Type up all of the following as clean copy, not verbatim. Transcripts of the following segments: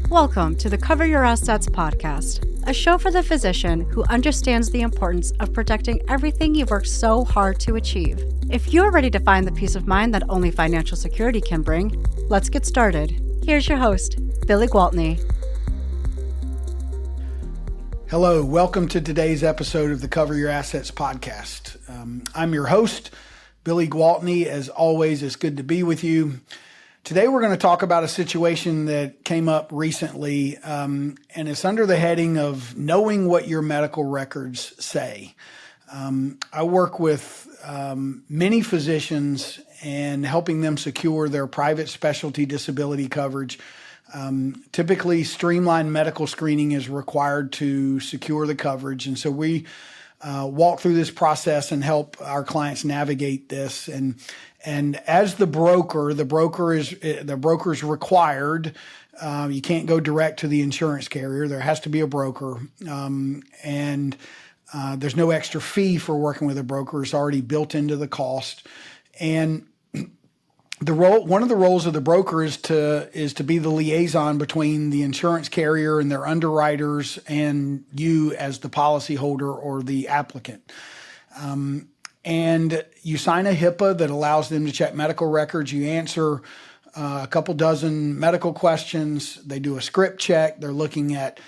Welcome to the Cover Your Assets podcast, a show for the physician who understands the importance of protecting everything you've worked so hard to achieve. If you're ready to find the peace of mind that only financial security can bring, let's get started. Here's your host, Billy Gwaltney. Hello, welcome to today's episode of the Cover Your Assets podcast. I'm your host, Billy Gwaltney. As always, it's good to be with you. Today we're going to talk about a situation that came up recently, and it's under the heading of knowing what your medical records say. I work with many physicians and helping them secure their private specialty disability coverage. Typically, streamlined medical screening is required to secure the coverage, and so we walk through this process and help our clients navigate this. And as the broker is required. You can't go direct to the insurance carrier. There has to be a broker, and there's no extra fee for working with a broker. It's already built into the cost. And one of the roles of the broker is to be the liaison between the insurance carrier and their underwriters and you as the policyholder or the applicant. And you sign a HIPAA that allows them to check medical records. You answer a couple dozen medical questions. They do a script check. They're looking at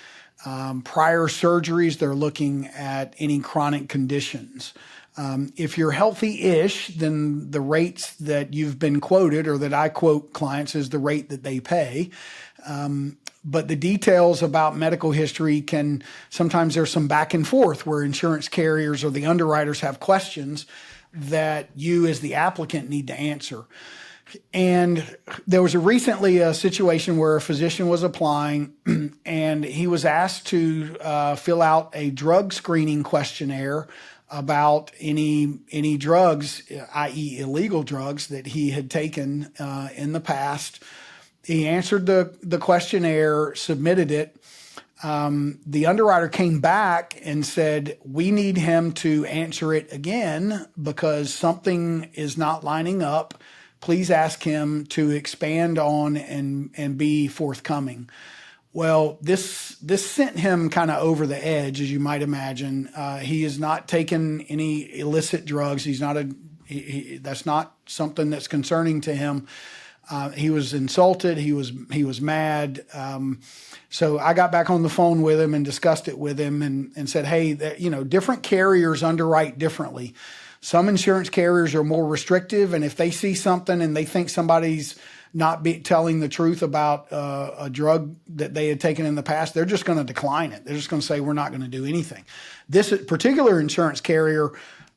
prior surgeries. They're looking at any chronic conditions. If you're healthy-ish, then the rates that you've been quoted or that I quote clients is the rate that they pay. But the details about medical history sometimes there's some back and forth where insurance carriers or the underwriters have questions that you as the applicant need to answer. And there was recently a situation where a physician was applying and he was asked to fill out a drug screening questionnaire about any drugs, i.e. illegal drugs that he had taken in the past. He answered the questionnaire, submitted it. The underwriter came back and said, we need him to answer it again because something is not lining up. Please ask him to expand on and be forthcoming. Well, this sent him kind of over the edge, as you might imagine. He has not taken any illicit drugs. That's not something that's concerning to him. He was insulted. He was mad. So I got back on the phone with him and discussed it with him and said, hey, different carriers underwrite differently. Some insurance carriers are more restrictive, and if they see something and they think somebody's not telling the truth about a drug that they had taken in the past, they're just going to decline it. They're just going to say, we're not going to do anything. This particular insurance carrier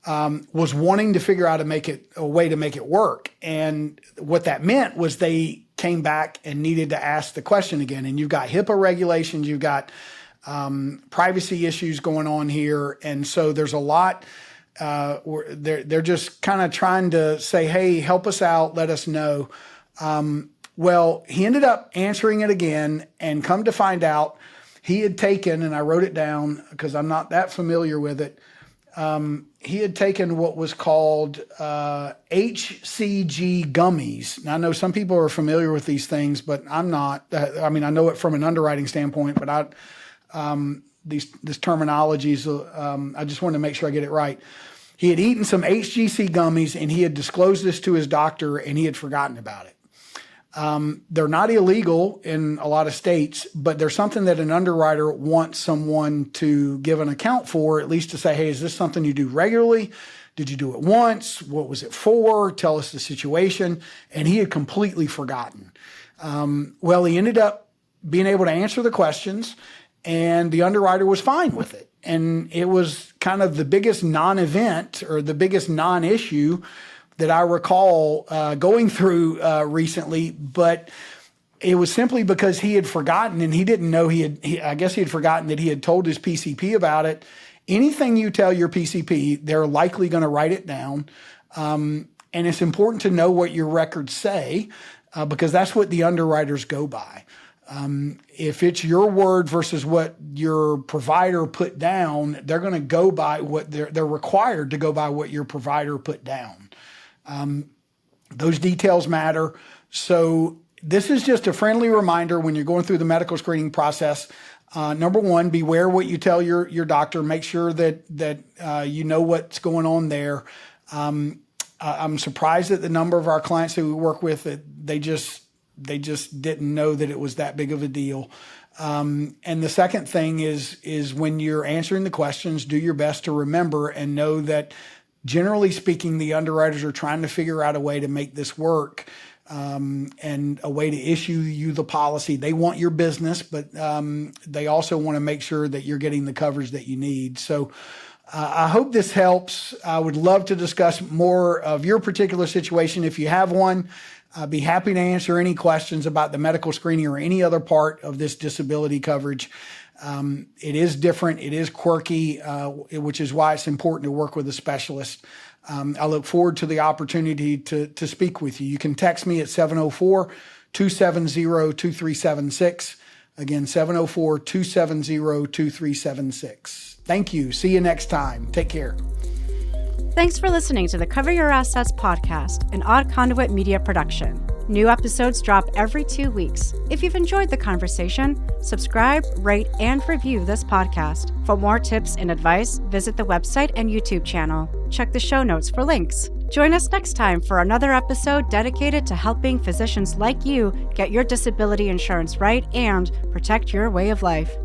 was wanting to figure out a way to make it work. And what that meant was they came back and needed to ask the question again. And you've got HIPAA regulations, you've got privacy issues going on here. And so there's a lot, they're just kind of trying to say, hey, help us out, let us know. Well, he ended up answering it again, and come to find out he had taken, and I wrote it down because I'm not that familiar with it. He had taken what was called HCG gummies. Now, I know some people are familiar with these things, but I'm not. I know it from an underwriting standpoint, but this terminology is, I just wanted to make sure I get it right. He had eaten some HGC gummies, and he had disclosed this to his doctor, and he had forgotten about it. They're not illegal in a lot of states, but they're something that an underwriter wants someone to give an account for, at least to say, hey, is this something you do regularly? Did you do it once? What was it for? Tell us the situation. And he had completely forgotten. Well, he ended up being able to answer the questions, and the underwriter was fine with it. And it was kind of the biggest non-event or the biggest non-issue that I recall going through recently, but it was simply because he had forgotten, and he didn't know I guess he had forgotten that he had told his PCP about it. Anything you tell your PCP, they're likely going to write it down. And it's important to know what your records say because that's what the underwriters go by. If it's your word versus what your provider put down, they're going to go by what they're required to go by what your provider put down. Those details matter. So this is just a friendly reminder when you're going through the medical screening process. Number one, beware what you tell your doctor. Make sure that you know what's going on there. I'm surprised at the number of our clients that we work with that they just didn't know that it was that big of a deal. And the second thing is when you're answering the questions, do your best to remember and know that generally speaking, the underwriters are trying to figure out a way to make this work. And a way to issue you the policy. They want your business, but they also want to make sure that you're getting the coverage that you need. So I hope this helps. I would love to discuss more of your particular situation. If you have one, I'd be happy to answer any questions about the medical screening or any other part of this disability coverage. It is different. It is quirky, which is why it's important to work with a specialist. I look forward to the opportunity to speak with you. You can text me at 704-270-2376. Again, 704-270-2376. Thank you. See you next time. Take care. Thanks for listening to the Cover Your Assets podcast, an Odd Conduit media production. New episodes drop every 2 weeks. If you've enjoyed the conversation, subscribe, rate, and review this podcast. For more tips and advice, visit the website and YouTube channel. Check the show notes for links. Join us next time for another episode dedicated to helping physicians like you get your disability insurance right and protect your way of life.